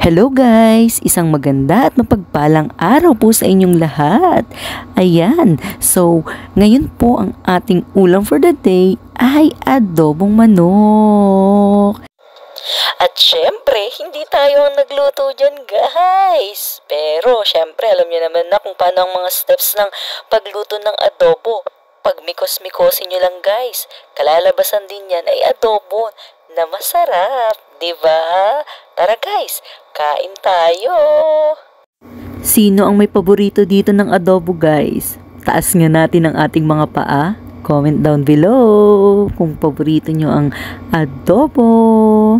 Hello guys! Isang maganda at mapagpalang araw po sa inyong lahat. Ayan, so ngayon po ang ating ulam for the day ay adobong manok. At syempre, hindi tayo ang nagluto dyan guys. Pero syempre, alam niyo naman na kung paano ang mga steps ng pagluto ng adobo. Pag mikos-mikosin nyo lang guys, kalalabasan din yan ay adobo na masarap, di ba? Tara guys, kain tayo! Sino ang may paborito dito ng adobo guys? Taas nga natin ang ating mga paa. Comment down below kung paborito nyo ang adobo.